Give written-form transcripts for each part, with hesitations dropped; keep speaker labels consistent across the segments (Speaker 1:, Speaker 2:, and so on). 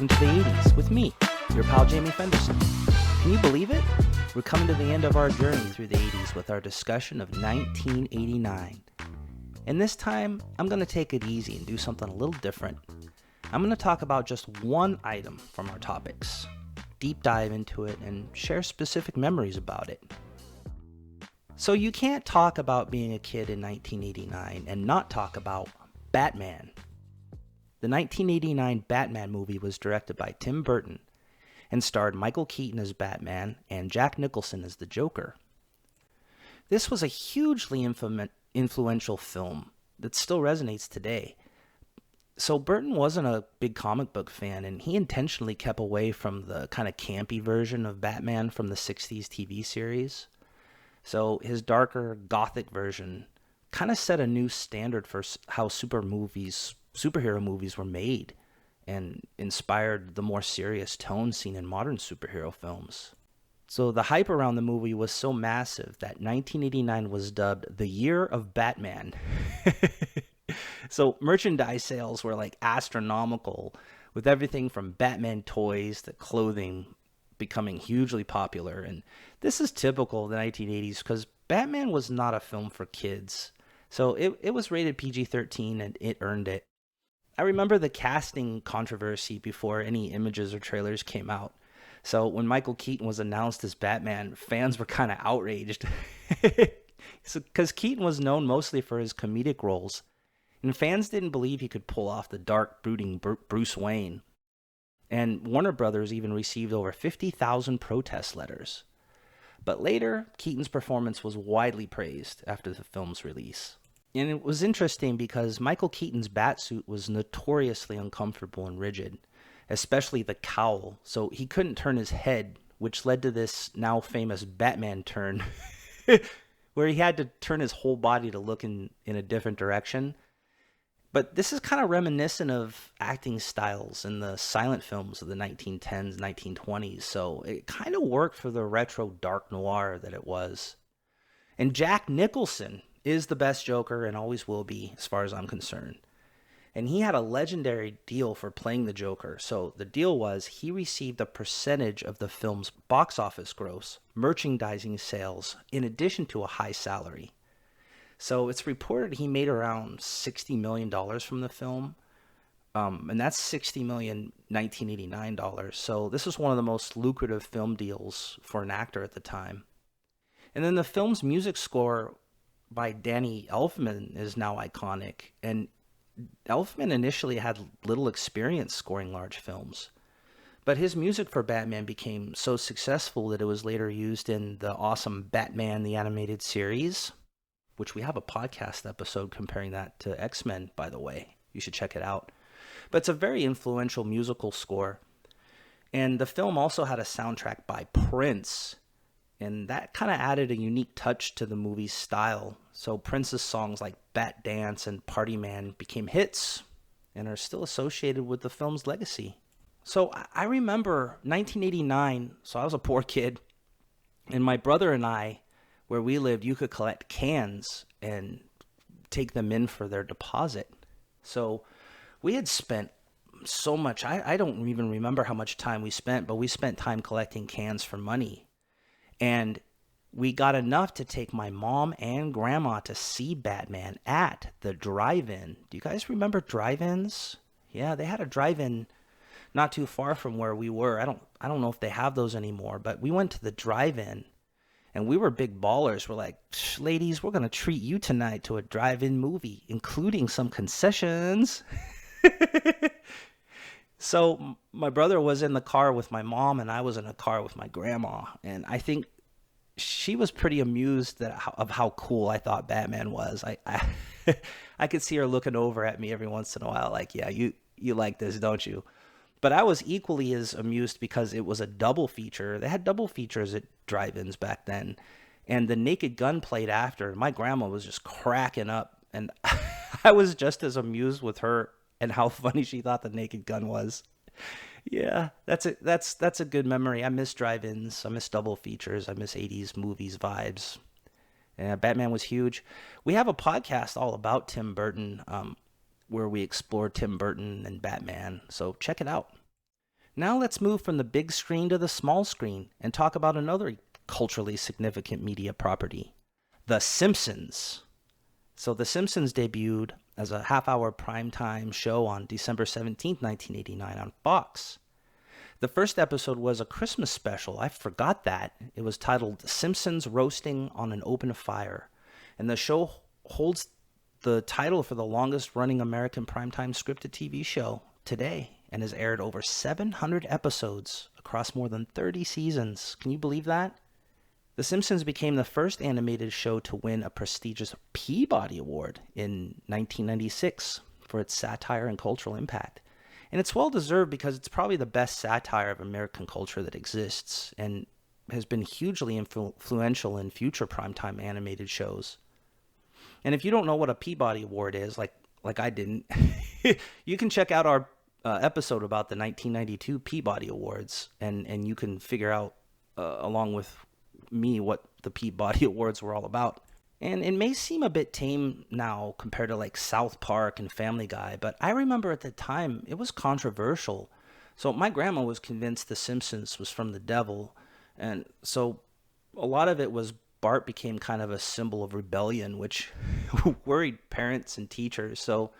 Speaker 1: Welcome to the 80s with me, your pal Jamie Fenderson. Can you believe it? We're coming to the end of our journey through the 80s with our discussion of 1989. And this time, I'm going to take it easy and do something a little different. I'm going to talk about just one item from our topics, deep dive into it, and share specific memories about it. So you can't talk about being a kid in 1989 and not talk about Batman. The 1989 Batman movie was directed by Tim Burton and starred Michael Keaton as Batman and Jack Nicholson as the Joker. This was a hugely influential film that still resonates today. So Burton wasn't a big comic book fan, and he intentionally kept away from the kind of campy version of Batman from the 60s TV series. So his darker, gothic version kind of set a new standard for how superhero movies were made and inspired the more serious tone seen in modern superhero films. So the hype around the movie was so massive that 1989 was dubbed the year of Batman. So merchandise sales were like astronomical, with everything from Batman toys to clothing becoming hugely popular. And this is typical of the 1980s because Batman was not a film for kids. So it was rated PG-13 and it earned it. I remember the casting controversy before any images or trailers came out. So when Michael Keaton was announced as Batman, fans were kind of outraged. Because Keaton was known mostly for his comedic roles. And fans didn't believe he could pull off the dark, brooding Bruce Wayne. And Warner Brothers even received over 50,000 protest letters. But later, Keaton's performance was widely praised after the film's release. And it was interesting because Michael Keaton's batsuit was notoriously uncomfortable and rigid, especially the cowl, so he couldn't turn his head, which led to this now famous Batman turn, where he had to turn his whole body to look in a different direction. But this is kind of reminiscent of acting styles in the silent films of the 1910s, 1920s, so it kind of worked for the retro dark noir that it was. And Jack Nicholson is the best Joker and always will be, as far as I'm concerned. And he had a legendary deal for playing the Joker. So the deal was he received a percentage of the film's box office gross, merchandising sales, in addition to a high salary. So it's reported he made around $60 million from the film. And that's $60 million 1989 dollars. So this is one of the most lucrative film deals for an actor at the time. And then the film's music score by Danny Elfman is now iconic. And Elfman initially had little experience scoring large films. But his music for Batman became so successful that it was later used in the awesome Batman the Animated Series, which we have a podcast episode comparing that to X-Men, by the way. You should check it out. But it's a very influential musical score. And the film also had a soundtrack by Prince. And that kind of added a unique touch to the movie's style. So Prince's songs like Bat Dance and Party Man became hits and are still associated with the film's legacy. So I remember 1989, so I was a poor kid, and my brother and I, where we lived, you could collect cans and take them in for their deposit. So we had spent so much, I don't even remember how much time we spent, but we spent time collecting cans for money. And we got enough to take my mom and grandma to see Batman at the drive-in. Do you guys remember drive-ins? Yeah, they had a drive-in not too far from where we were. I don't know if they have those anymore, but we went to the drive-in and we were big ballers. We're like, ladies, we're going to treat you tonight to a drive-in movie, including some concessions. So my brother was in the car with my mom and I was in a car with my grandma. And I think she was pretty amused of how cool I thought Batman was. I could see her looking over at me every once in a while like, yeah, you like this, don't you? But I was equally as amused because it was a double feature. They had double features at drive-ins back then. And the Naked Gun played after. My grandma was just cracking up. And I was just as amused with her and how funny she thought the Naked Gun was. Yeah, that's it. That's a good memory. I miss drive-ins. I miss double features. I miss 80s movies vibes. And Batman was huge. We have a podcast all about Tim Burton, where we explore Tim Burton and Batman. So check it out. Now let's move from the big screen to the small screen and talk about another culturally significant media property, The Simpsons. So The Simpsons debuted as a half-hour primetime show on December 17th, 1989 on Fox. The first episode was a Christmas special. I forgot that. It was titled Simpsons Roasting on an Open Fire. And the show holds the title for the longest running American primetime scripted TV show today and has aired over 700 episodes across more than 30 seasons. Can you believe that? The Simpsons became the first animated show to win a prestigious Peabody Award in 1996 for its satire and cultural impact. And it's well deserved because it's probably the best satire of American culture that exists and has been hugely influential in future primetime animated shows. And if you don't know what a Peabody Award is, like I didn't, you can check out our episode about the 1992 Peabody Awards, and you can figure out, along with me, what the Peabody Awards were all about. And it may seem a bit tame now compared to like South Park and Family Guy, but I remember at the time it was controversial. So my grandma was convinced The Simpsons was from the devil, and so a lot of it was Bart became kind of a symbol of rebellion, which worried parents and teachers. So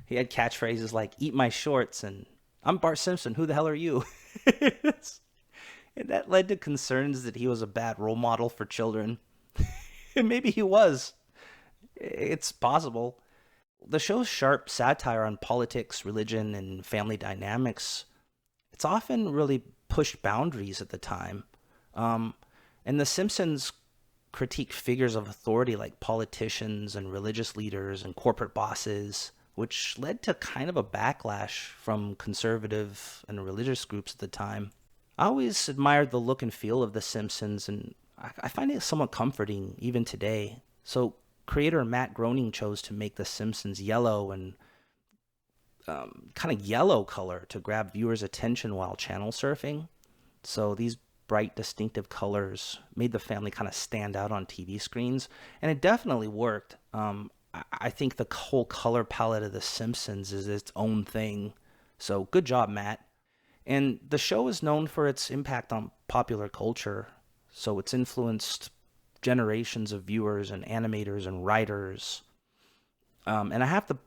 Speaker 1: he had catchphrases like "Eat my shorts" and "I'm Bart Simpson. Who the hell are you?" And that led to concerns that he was a bad role model for children. And maybe he was. It's possible. The show's sharp satire on politics, religion, and family dynamics, it's often really pushed boundaries at the time. And The Simpsons critique figures of authority like politicians and religious leaders and corporate bosses, which led to kind of a backlash from conservative and religious groups at the time. I always admired the look and feel of The Simpsons, and I find it somewhat comforting even today. So creator Matt Groening chose to make The Simpsons yellow and kind of yellow color to grab viewers' attention while channel surfing. So these bright, distinctive colors made the family kind of stand out on TV screens, and it definitely worked. I think the whole color palette of The Simpsons is its own thing. So good job, Matt. And the show is known for its impact on popular culture. So it's influenced generations of viewers and animators and writers. And I have to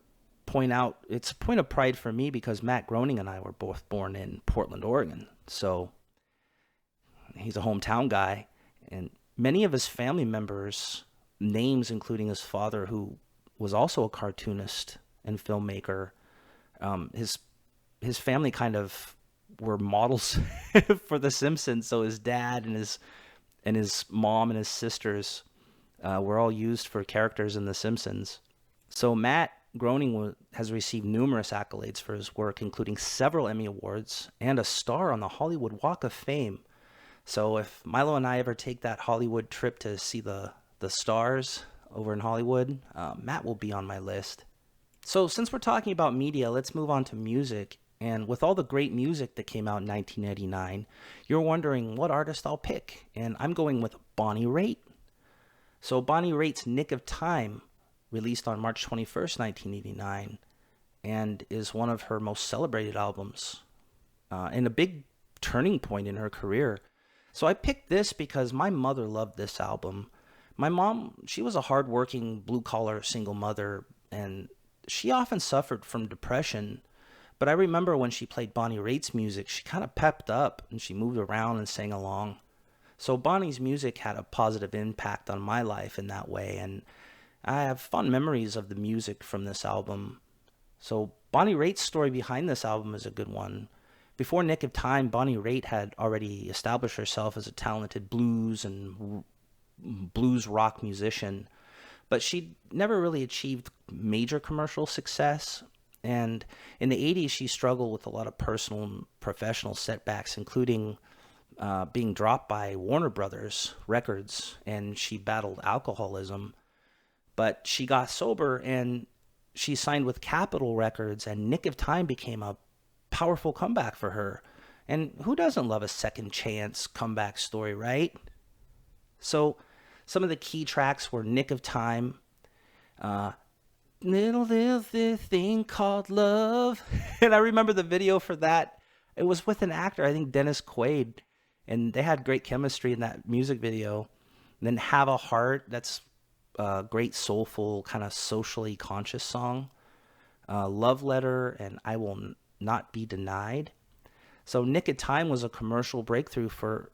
Speaker 1: point out, it's a point of pride for me because Matt Groening and I were both born in Portland, Oregon. So he's a hometown guy. And many of his family members, names including his father, who was also a cartoonist and filmmaker, his family kind of were models for The Simpsons. So his dad and his mom and his sisters were all used for characters in The Simpsons. So Matt Groening has received numerous accolades for his work, including several Emmy Awards and a star on the Hollywood Walk of Fame. So if Milo and I ever take that Hollywood trip to see the stars over in Hollywood, Matt will be on my list. So since we're talking about media, let's move on to music. And with all the great music that came out in 1989, you're wondering what artist I'll pick. And I'm going with Bonnie Raitt. So Bonnie Raitt's Nick of Time, released on March 21st, 1989, and is one of her most celebrated albums, and a big turning point in her career. So I picked this because my mother loved this album. My mom, she was a hardworking, blue-collar single mother, and she often suffered from depression. But I remember when she played Bonnie Raitt's music, she kind of pepped up and she moved around and sang along. So Bonnie's music had a positive impact on my life in that way, and I have fond memories of the music from this album. So Bonnie Raitt's story behind this album is a good one. Before Nick of Time, Bonnie Raitt had already established herself as a talented blues and blues rock musician, but she never really achieved major commercial success. And in the 80s, she struggled with a lot of personal and professional setbacks, including being dropped by Warner Brothers Records, and she battled alcoholism. But she got sober, and she signed with Capitol Records, and Nick of Time became a powerful comeback for her. And who doesn't love a second chance comeback story, right? So some of the key tracks were Nick of Time, little thing called love. And I remember the video for that. It was with an actor, I think Dennis Quaid, and they had great chemistry in that music video. And then Have a Heart, that's a great soulful kind of socially conscious song. Love Letter and I Will Not Be Denied. So Nick of Time was a commercial breakthrough for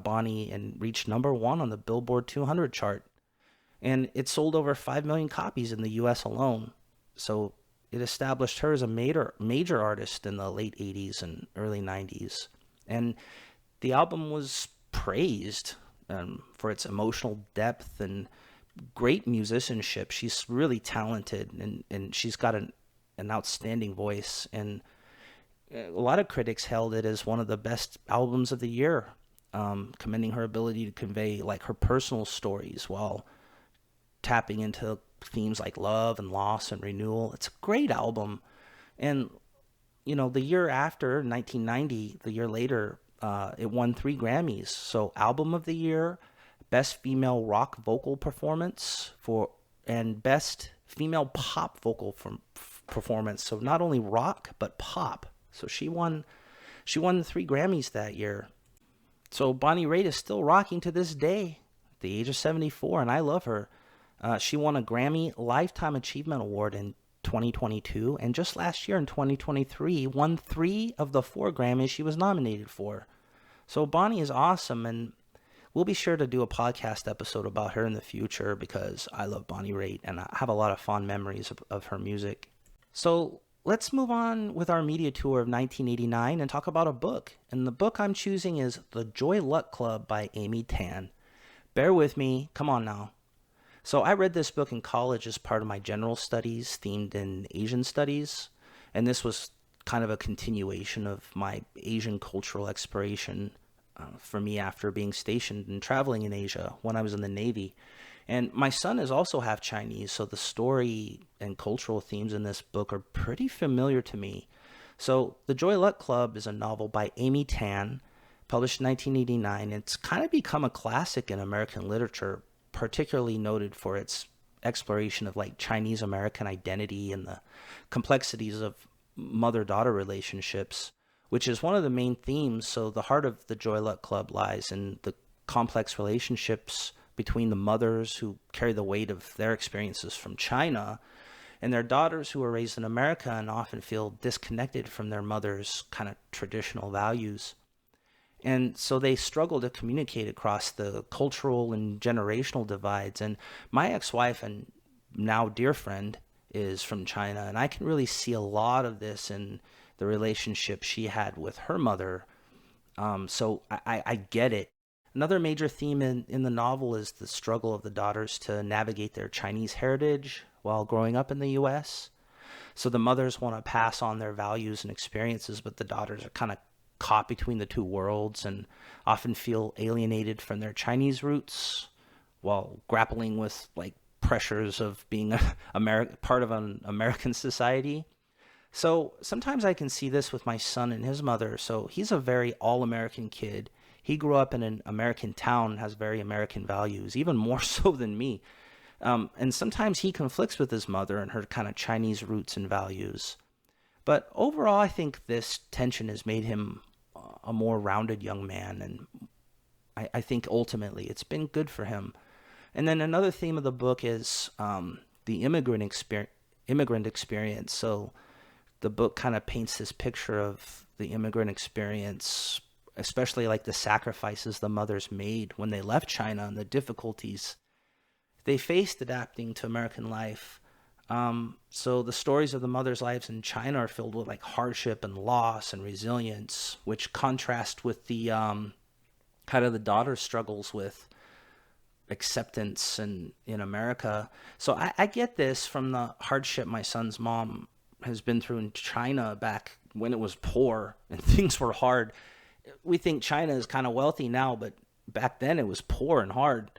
Speaker 1: Bonnie and reached number one on the Billboard 200 chart. And it sold over 5 million copies in the US alone. So it established her as a major artist in the late 80s and early 90s. And the album was praised for its emotional depth and great musicianship. She's really talented, and she's got an outstanding voice. And a lot of critics hailed it as one of the best albums of the year, commending her ability to convey like her personal stories while tapping into themes like love and loss and renewal. It's a great album. And, the year after, 1990, the year later, it won 3 Grammys. So Album of the Year, Best Female Rock Vocal Performance, and Best Female Pop Vocal Performance. So not only rock, but pop. So she won 3 Grammys that year. So Bonnie Raitt is still rocking to this day at the age of 74, and I love her. She won a Grammy Lifetime Achievement Award in 2022, and just last year in 2023, won 3 of the 4 Grammys she was nominated for. So Bonnie is awesome, and we'll be sure to do a podcast episode about her in the future because I love Bonnie Raitt, and I have a lot of fond memories of her music. So let's move on with our media tour of 1989 and talk about a book. And the book I'm choosing is The Joy Luck Club by Amy Tan. Bear with me. Come on now. So I read this book in college as part of my general studies themed in Asian studies, and this was kind of a continuation of my Asian cultural exploration for me after being stationed and traveling in Asia when I was in the Navy. And my son is also half Chinese, so the story and cultural themes in this book are pretty familiar to me. So The Joy Luck Club is a novel by Amy Tan, published in 1989. It's kind of become a classic in American literature, particularly noted for its exploration of like Chinese American identity and the complexities of mother-daughter relationships, which is one of the main themes. So the heart of the Joy Luck Club lies in the complex relationships between the mothers who carry the weight of their experiences from China and their daughters who are raised in America and often feel disconnected from their mother's kind of traditional values. And so they struggle to communicate across the cultural and generational divides. And my ex-wife and now dear friend is from China, and I can really see a lot of this in the relationship she had with her mother. So I get it. Another major theme in the novel is the struggle of the daughters to navigate their Chinese heritage while growing up in the U.S. So the mothers want to pass on their values and experiences, but the daughters are kind of caught between the two worlds and often feel alienated from their Chinese roots while grappling with like pressures of being part of an American society. So sometimes I can see this with my son and his mother. So he's a very all-American kid. He grew up in an American town, has very American values, even more so than me. And sometimes he conflicts with his mother and her kind of Chinese roots and values. But overall, I think this tension has made him a more rounded young man, and I think ultimately it's been good for him. And then another theme of the book is the immigrant experience. So the book kind of paints this picture of the immigrant experience, especially like the sacrifices the mothers made when they left China and the difficulties they faced adapting to American life. So the stories of the mothers' lives in China are filled with like hardship and loss and resilience, which contrast with the kind of the daughter's struggles with acceptance in America. So I get this from the hardship my son's mom has been through in China back when it was poor and things were hard. We think China is kind of wealthy now, but back then it was poor and hard.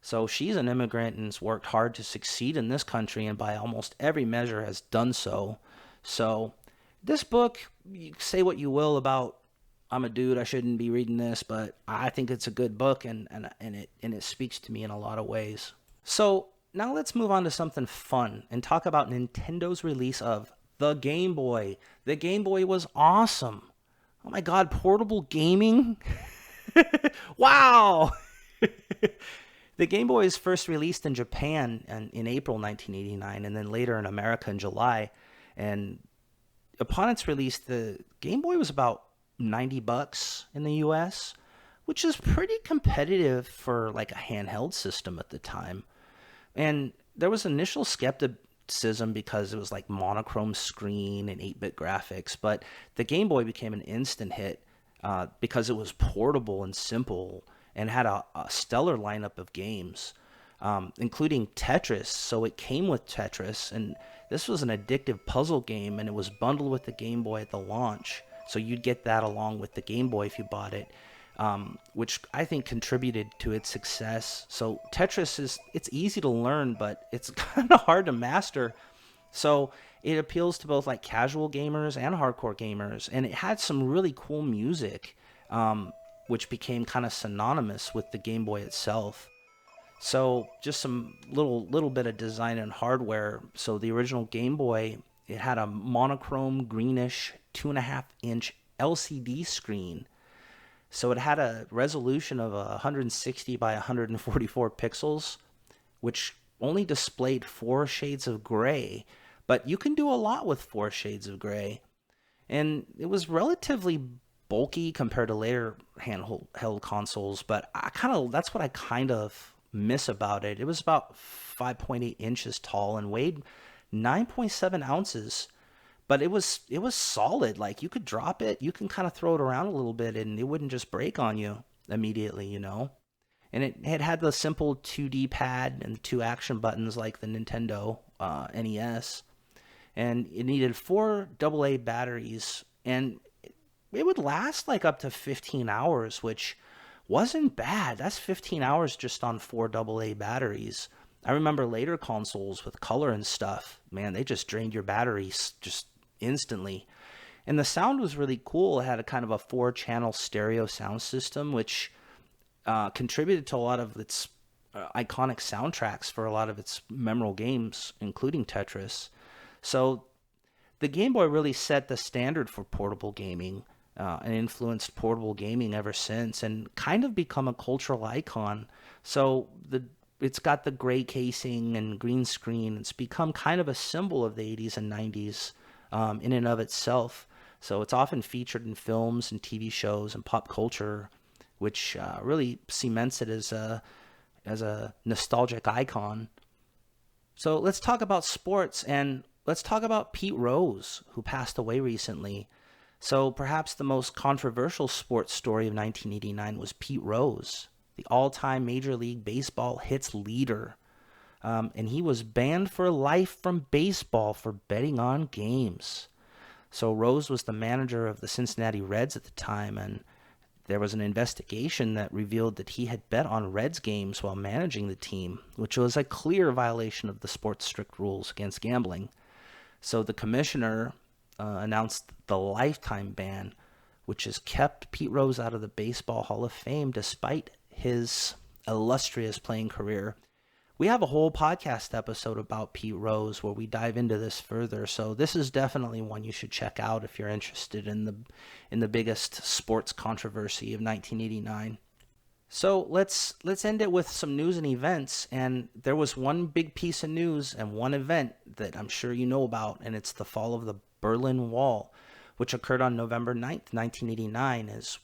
Speaker 1: So she's an immigrant and has worked hard to succeed in this country, and by almost every measure has done so. So this book, you say what you will about, I'm a dude, I shouldn't be reading this, but I think it's a good book, and it speaks to me in a lot of ways. So now let's move on to something fun and talk about Nintendo's release of the Game Boy. The Game Boy was awesome. Oh my God, portable gaming? Wow! The Game Boy is first released in Japan in April 1989, and then later in America in July. And upon its release, the Game Boy was about 90 bucks in the US, which is pretty competitive for like a handheld system at the time. And there was initial skepticism because it was like monochrome screen and 8-bit graphics, but the Game Boy became an instant hit because it was portable and simple and had a stellar lineup of games, including Tetris. So it came with Tetris, and this was an addictive puzzle game, and it was bundled with the Game Boy at the launch. So you'd get that along with the Game Boy if you bought it, which I think contributed to its success. So Tetris it's easy to learn, but it's kind of hard to master. So it appeals to both like casual gamers and hardcore gamers, and it had some really cool music, which became kind of synonymous with the Game Boy itself. So just some little bit of design and hardware. So the original Game Boy, it had a monochrome greenish 2.5-inch LCD screen. So it had a resolution of 160 by 144 pixels, which only displayed 4 shades of gray. But you can do a lot with 4 shades of gray. And it was relatively bulky compared to later handheld consoles, but that's what I kind of miss about it. It was about 5.8 inches tall and weighed 9.7 ounces, but it was solid. Like you could drop it, you can kind of throw it around a little bit, and it wouldn't just break on you immediately, you know. And it had the simple 2D pad and 2 action buttons like the Nintendo NES, and it needed 4 AA batteries, and it would last like up to 15 hours, which wasn't bad. That's 15 hours just on 4 AA batteries. I remember later consoles with color and stuff, man, they just drained your batteries just instantly. And the sound was really cool. It had a kind of a 4 channel stereo sound system, which contributed to a lot of its iconic soundtracks for a lot of its memorable games, including Tetris. So the Game Boy really set the standard for portable gaming, and influenced portable gaming ever since, and kind of become a cultural icon. So it's got the gray casing and green screen. It's become kind of a symbol of the 80s and 90s, in and of itself. So it's often featured in films and TV shows and pop culture, which really cements it as a nostalgic icon. So let's talk about sports, and let's talk about Pete Rose, who passed away recently. So perhaps the most controversial sports story of 1989 was Pete Rose, the all-time Major League Baseball hits leader. And he was banned for life from baseball for betting on games. So Rose was the manager of the Cincinnati Reds at the time, and there was an investigation that revealed that he had bet on Reds games while managing the team, which was a clear violation of the sport's strict rules against gambling. So the commissioner announced the lifetime ban, which has kept Pete Rose out of the Baseball Hall of Fame despite his illustrious playing career. We have a whole podcast episode about Pete Rose where we dive into this further, so this is definitely one you should check out if you're interested in the biggest sports controversy of 1989. So let's end it with some news and events. And there was one big piece of news and one event that I'm sure you know about, and it's the fall of the Berlin Wall, which occurred on November 9th, 1989. It's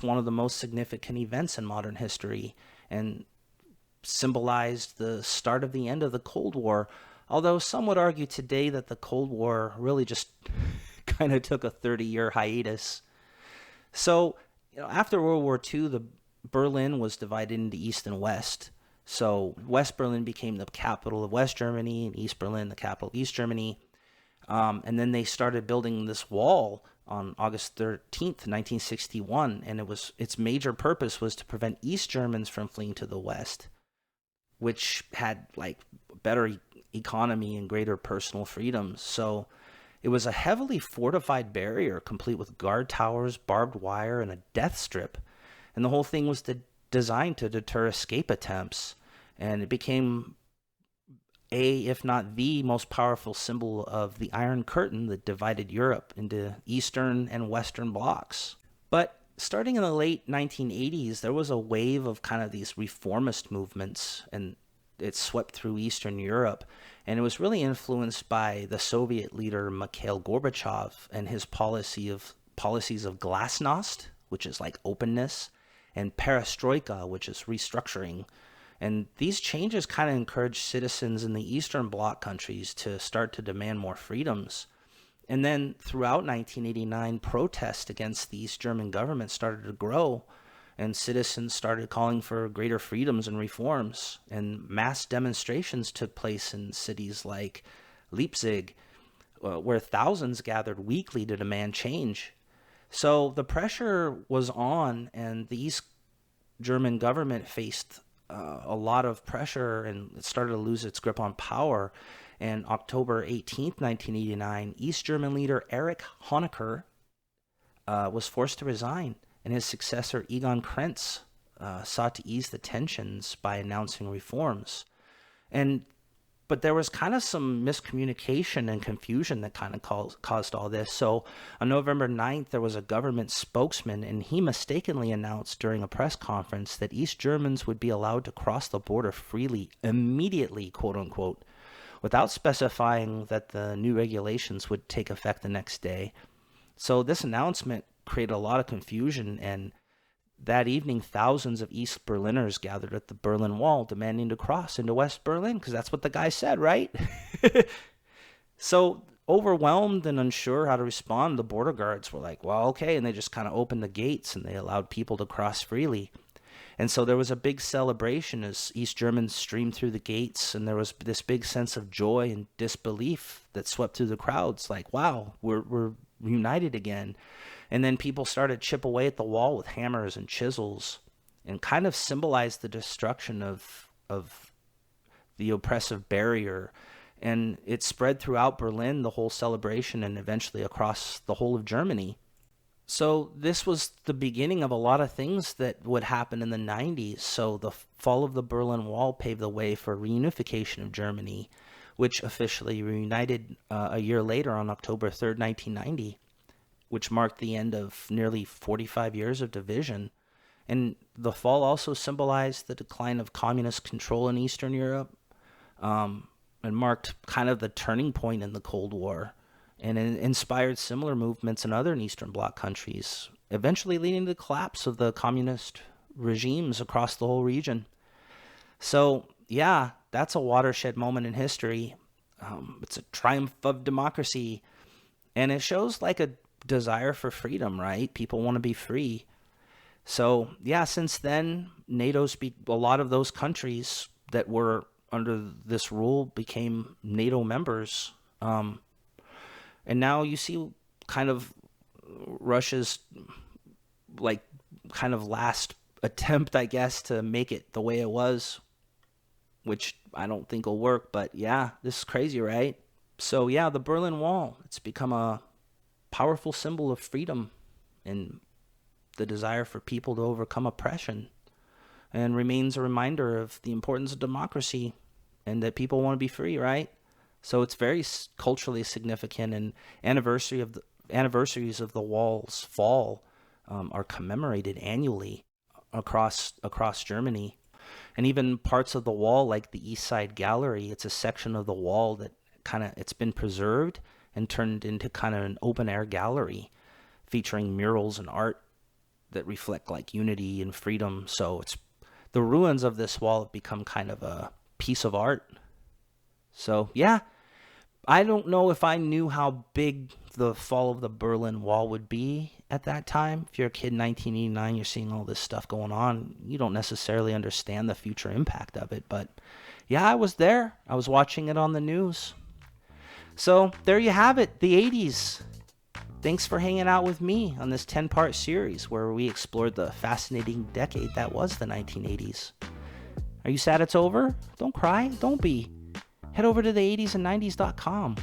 Speaker 1: one of the most significant events in modern history and symbolized the start of the end of the Cold War. Although some would argue today that the Cold War really just kind of took a 30-year hiatus. So, after World War II, the Berlin was divided into East and West. So West Berlin became the capital of West Germany, and East Berlin the capital of East Germany. And then they started building this wall on August 13th, 1961, and its major purpose was to prevent East Germans from fleeing to the West, which had like better economy and greater personal freedoms. So it was a heavily fortified barrier, complete with guard towers, barbed wire, and a death strip. And the whole thing was designed to deter escape attempts. And it became if not the most powerful symbol of the Iron Curtain that divided Europe into Eastern and Western blocs. But starting in the late 1980s, there was a wave of kind of these reformist movements, and it swept through Eastern Europe. And it was really influenced by the Soviet leader Mikhail Gorbachev and his policies of glasnost, which is like openness, and perestroika, which is restructuring. And these changes kind of encouraged citizens in the Eastern Bloc countries to start to demand more freedoms. And then throughout 1989, protests against the East German government started to grow, and citizens started calling for greater freedoms and reforms. And mass demonstrations took place in cities like Leipzig, where thousands gathered weekly to demand change. So the pressure was on, and the East German government faced a lot of pressure, and it started to lose its grip on power. And October 18th, 1989, East German leader Erich Honecker was forced to resign, and his successor Egon Krenz sought to ease the tensions by announcing reforms. But there was kind of some miscommunication and confusion that kind of caused all this. So on November 9th, there was a government spokesman, and he mistakenly announced during a press conference that East Germans would be allowed to cross the border freely, immediately, quote unquote, without specifying that the new regulations would take effect the next day. So this announcement created a lot of confusion, and that evening, thousands of East Berliners gathered at the Berlin Wall demanding to cross into West Berlin, because that's what the guy said, right? So, overwhelmed and unsure how to respond, the border guards were like, well, okay, and they just kind of opened the gates and they allowed people to cross freely. And so there was a big celebration as East Germans streamed through the gates, and there was this big sense of joy and disbelief that swept through the crowds, like, wow, we're united again. And then people started to chip away at the wall with hammers and chisels, and kind of symbolized the destruction of the oppressive barrier. And it spread throughout Berlin, the whole celebration, and eventually across the whole of Germany. So this was the beginning of a lot of things that would happen in the 90s. So the fall of the Berlin Wall paved the way for reunification of Germany, which officially reunited a year later on October 3rd, 1990. Which marked the end of nearly 45 years of division. And the fall also symbolized the decline of communist control in Eastern Europe, and marked kind of the turning point in the Cold War, and it inspired similar movements in other Eastern Bloc countries, eventually leading to the collapse of the communist regimes across the whole region. So, yeah, that's a watershed moment in history. It's a triumph of democracy, and it shows like a desire for freedom, right? People want to be free. So yeah, since then, a lot of those countries that were under this rule became NATO members. And now you see kind of Russia's like kind of last attempt, I guess, to make it the way it was, which I don't think will work. But yeah, this is crazy, right? So yeah, the Berlin Wall, it's become a powerful symbol of freedom and the desire for people to overcome oppression, and remains a reminder of the importance of democracy and that people want to be free, right? So it's very culturally significant, and anniversaries of the wall's fall are commemorated annually across Germany. And even parts of the wall, like the East Side Gallery, it's a section of the wall that it's been preserved and turned into kind of an open-air gallery featuring murals and art that reflect like unity and freedom. So it's the ruins of this wall have become kind of a piece of art. So yeah, I don't know if I knew how big the fall of the Berlin Wall would be at that time. If you're a kid in 1989, you're seeing all this stuff going on. You don't necessarily understand the future impact of it. But yeah, I was there. I was watching it on the news. So there you have it, the 80s. Thanks for hanging out with me on this 10-part series where we explored the fascinating decade that was the 1980s. Are you sad it's over? Don't cry. Don't be. Head over to the 80sand90s.com,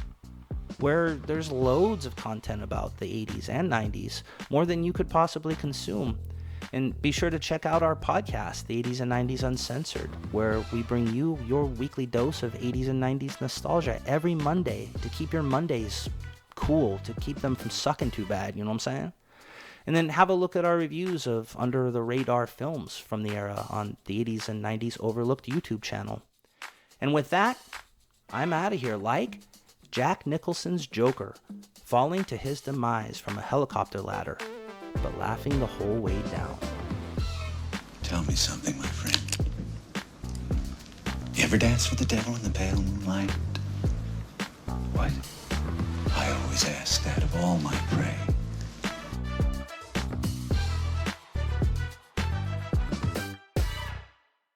Speaker 1: where there's loads of content about the 80s and 90s, more than you could possibly consume. And be sure to check out our podcast, The 80s and 90s Uncensored, where we bring you your weekly dose of 80s and 90s nostalgia every Monday to keep your Mondays cool, to keep them from sucking too bad, you know what I'm saying? And then have a look at our reviews of under the radar films from the era on the 80s and 90s overlooked YouTube channel. And with that, I'm out of here like Jack Nicholson's Joker, falling to his demise from a helicopter ladder, but laughing the whole way down.
Speaker 2: Tell me something, my friend. You ever dance with the devil in the pale moonlight? What? I always ask that of all my prey.